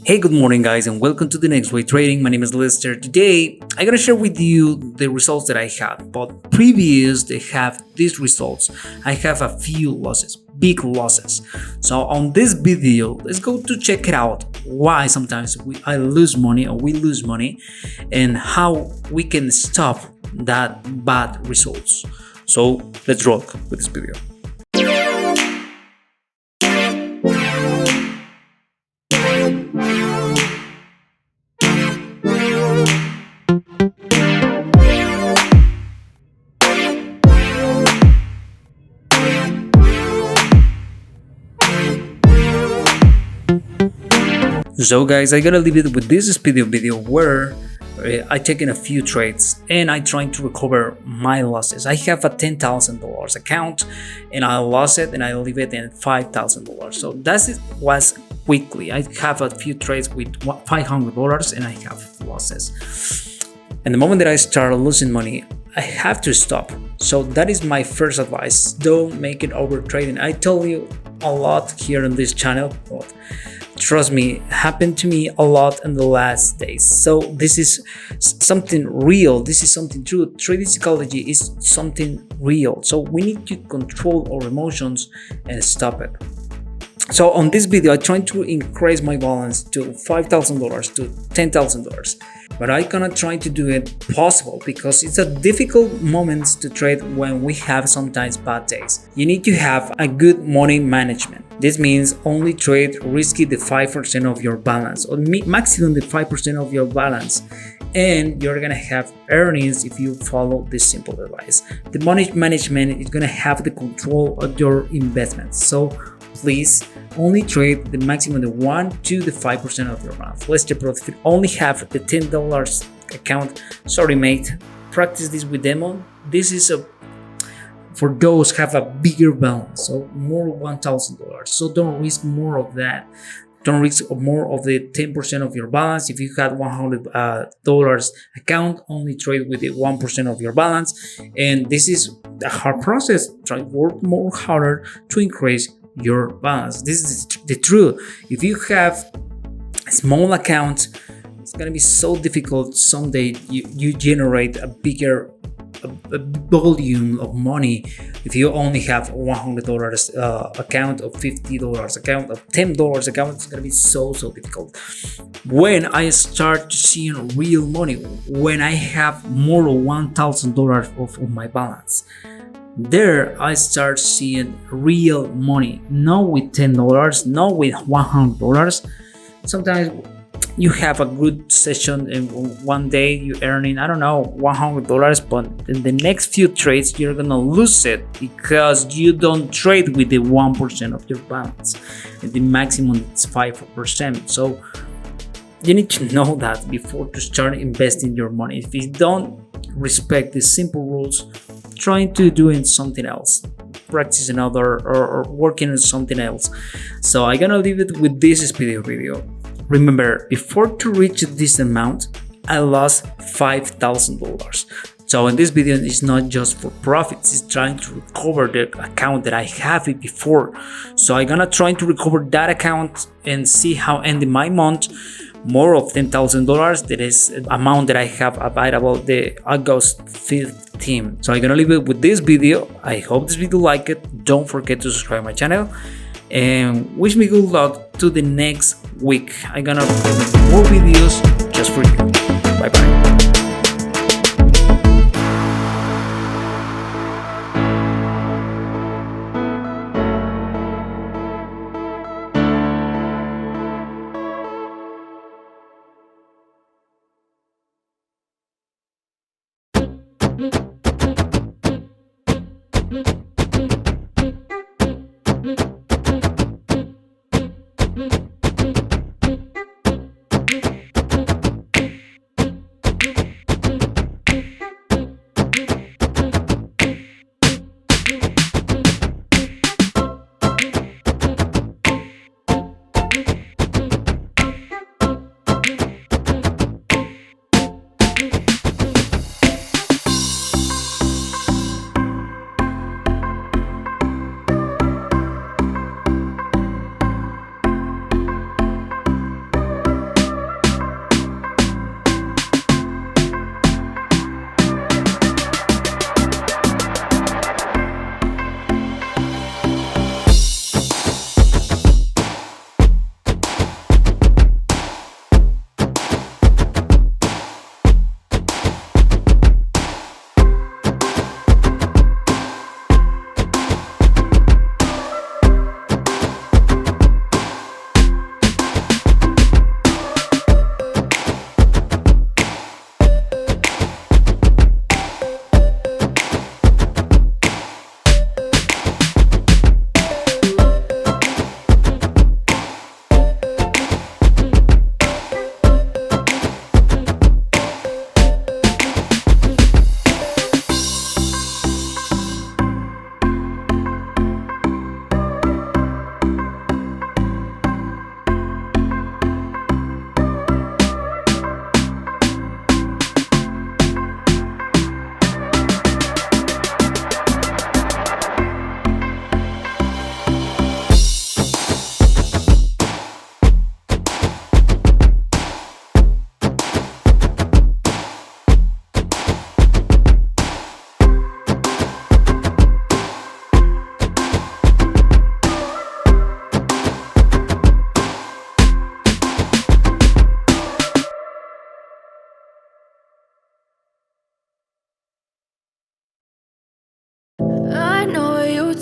Hey, good morning, guys, and welcome to the Next Way Trading. My name is Lester. Today, I'm gonna share with you the results that I have. But previous they have these results, I have a few losses, big losses. So on this video, let's go to check it out. Why sometimes I lose money or we lose money, and how we can stop that bad results. So let's rock with this video. So guys, I gotta leave it with this video where I taken a few trades and I trying to recover my losses. I have a $10,000 account and I lost it and I leave it in $5,000. So that's it was quickly. I have a few trades with $500 and I have losses. And the moment that I start losing money, I have to stop. So that is my first advice. Don't make it over trading. I tell you a lot here on this channel, but trust me, happened to me a lot in the last days. So this is something real. This is something true. Trading psychology is something real. So we need to control our emotions and stop it. So on this video, I'm trying to increase my balance to $5,000 to $10,000. But I cannot try to do it possible because it's a difficult moments to trade when we have sometimes bad days. You need to have a good money management. This means only trade risky the 5% of your balance or maximum the 5% of your balance, and you're gonna have earnings if you follow this simple advice. The money management is gonna have the control of your investments. So please only trade the maximum the 1 to the 5% of your balance. Let's say if you only have the $10 account, sorry mate, practice this with demo. This is for those have a bigger balance, so more $1,000. So don't risk more of that. Don't risk more of the 10% of your balance. If you had $100 account, only trade with the 1% of your balance. And this is a hard process. Try to work more harder to increase your balance. This is the truth. If you have a small account, it's gonna be so difficult. Someday you generate a bigger volume of money. If you only have $100 account or $50 account or $10 account, it's gonna be so difficult. When I start seeing real money, when I have more than $1,000 of my balance, there I start seeing real money, not with $10, not with $100. Sometimes you have a good session and one day you earning, I don't know, $100, but in the next few trades you're gonna lose it because you don't trade with the 1% of your balance, and the maximum is 5%. So you need to know that before to start investing your money. If you don't respect these simple rules, trying to doing something else, practice another or working on something else. So I'm gonna leave it with this video. Remember, before to reach this amount, I lost $5,000. So in this video, it's not just for profits, it's trying to recover the account that I have it before. So I'm gonna try to recover that account and see how ending my month more of $10,000. That is the amount that I have available the August 15th. So I'm gonna leave it with this video. I hope this video like it. Don't forget to subscribe my channel and wish me good luck to the next week. I'm gonna make more videos just for you. Bye bye.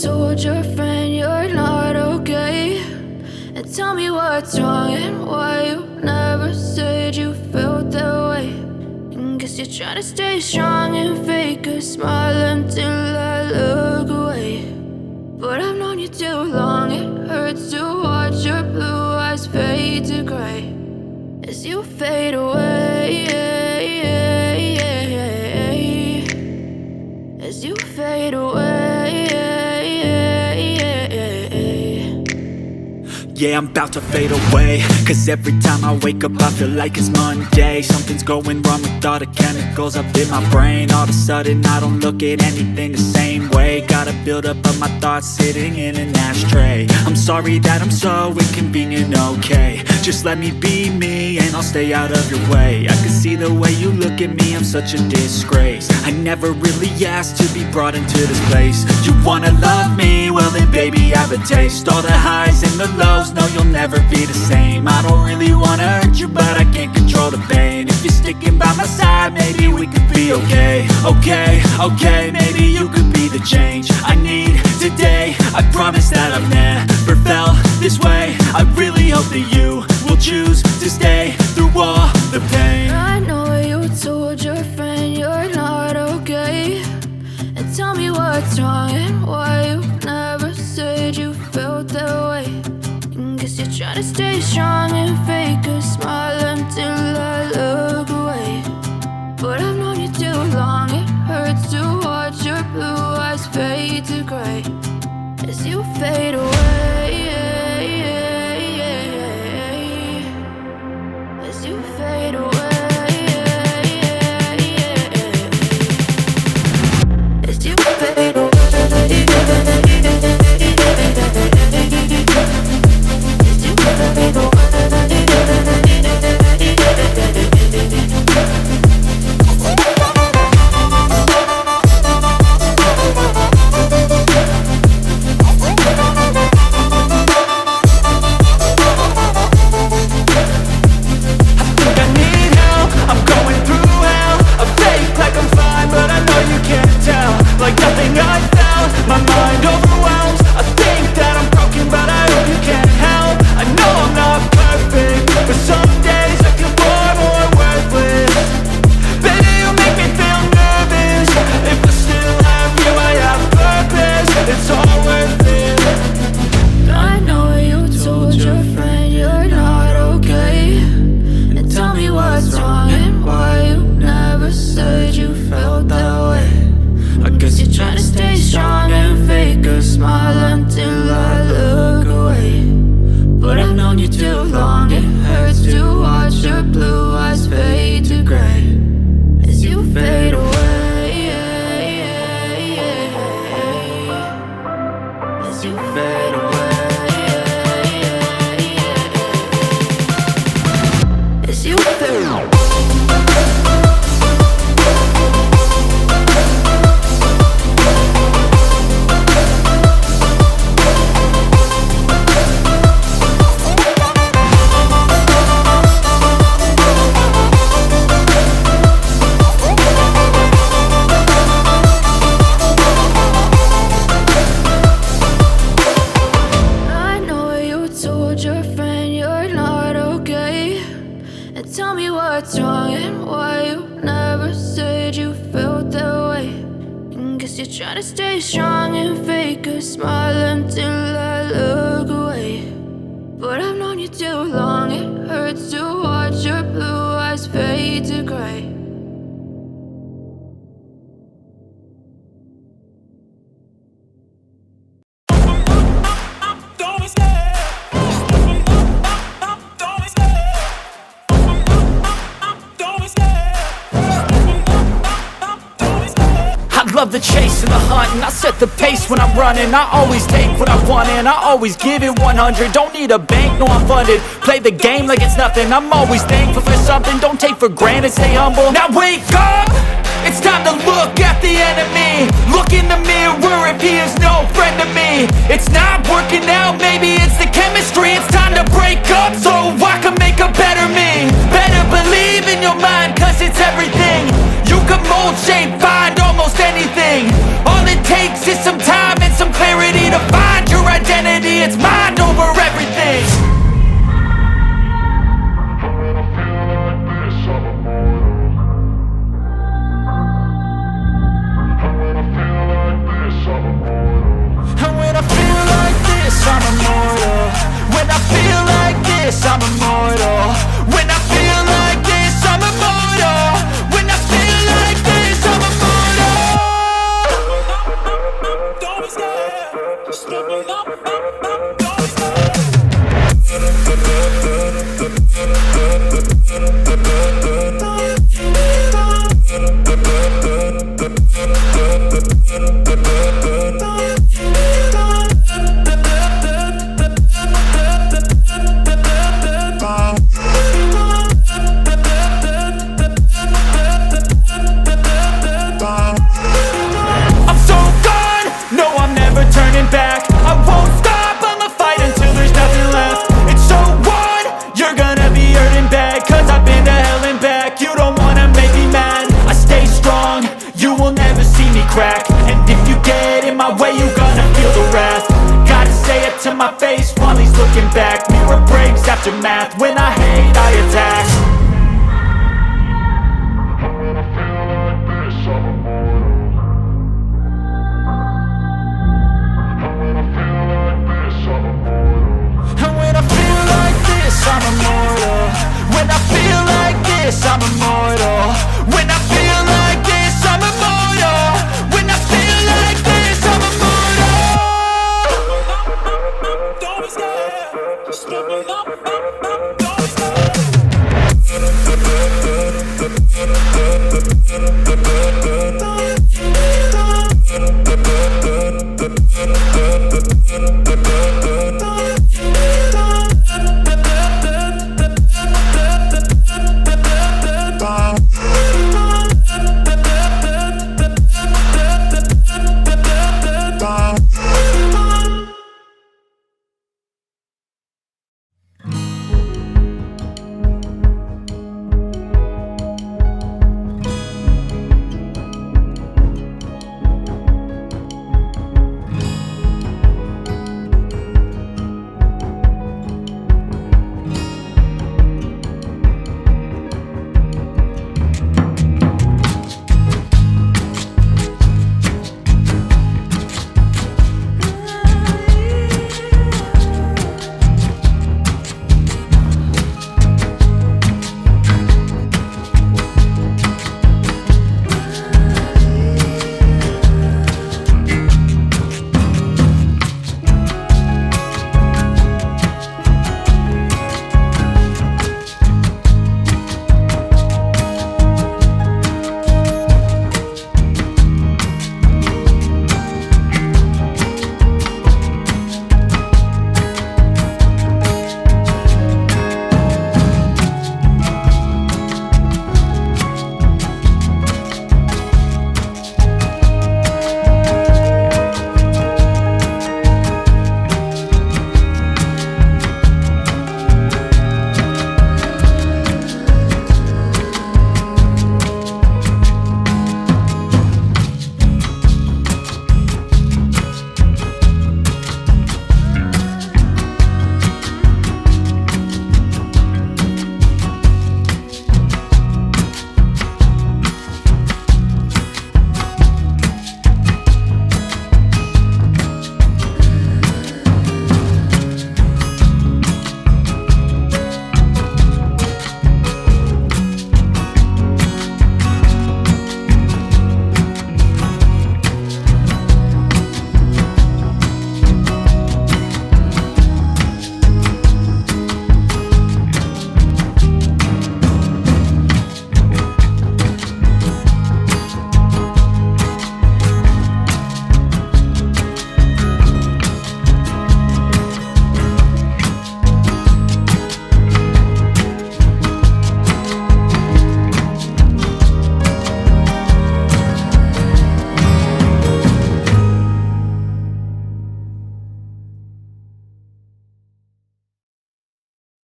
told your friend you're not okay, and tell me what's wrong and why you never said you felt that way. And guess you're trying to stay strong and fake a smile until I look away. But I've known you too long, it hurts to watch your blue eyes fade to gray as you fade away, as you fade away. Yeah, I'm about to fade away, cause every time I wake up I feel like it's Monday. Something's going wrong with all the chemicals up in my brain. All of a sudden I don't look at anything the same way. Gotta build up of my thoughts sitting in an ashtray. I'm sorry that I'm so inconvenient, okay. Just let me be me and I'll stay out of your way. I can see the way you look at me, I'm such a disgrace. I never really asked to be brought into this place. You wanna love me? Well then baby have a taste. All the highs and the lows, no you'll never be the same. I don't really wanna hurt you but I can't control the pain. If you're sticking by my side, maybe we could be okay. Okay, maybe you could be the change I need today. I promise that I've never felt this way. I really hope that you will choose to stay through all the pain. I know you told your friend you're not okay, and tell me what's wrong and why you never said you felt that way. And guess you're trying to stay strong and fake a smile until I look away. But I've known you too long, it hurts to watch your blue eyes fade to gray as you fade away, as you fade away. As you fade away. Try to stay strong and fake a smile until I look away. But I've known you too long, it hurts to watch your blue eyes fade to gray. Love the chase and the hunt, and I set the pace when I'm running. I always take what I want and I always give it 100. Don't need a bank, no I'm funded. Play the game like it's nothing. I'm always thankful for something. Don't take for granted, stay humble. Now wake up! It's time to look at the enemy. Look in the mirror if he is no friend to me. It's not working out, maybe it's the chemistry. It's time to break up so I can make a better me. Better believe in your mind, cause it's everything. You can mold, shape, find almost anything. All it takes is some time and some clarity. aftermath. When I hate, I attack. And when I feel like this, I'm immortal. When I feel like this, I'm immortal. When I feel like this, I'm immortal. When I feel like this, I'm immortal. Don't be scared. Just look up. Don't be scared.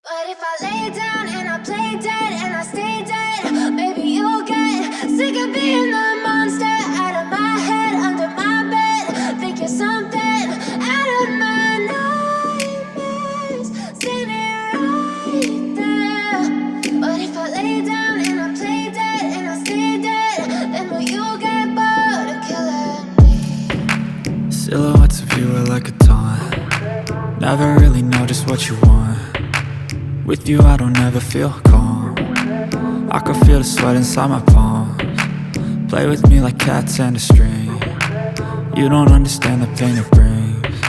But if I lay down and I play dead and I stay dead, maybe you'll get sick of being the monster out of my head, under my bed. Think you're something out of my nightmares, standing right there. But if I lay down and I play dead and I stay dead, then will you get bored of killing me? Silhouettes of you are like a taunt. Never really know just what you want. With you I don't ever feel calm. I can feel the sweat inside my palms. Play with me like cats and a string. You don't understand the pain it brings.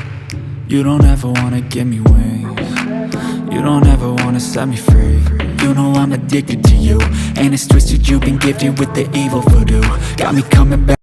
You don't ever wanna give me wings. You don't ever wanna set me free. You know I'm addicted to you, and it's twisted you've been gifted with the evil voodoo. Got me coming back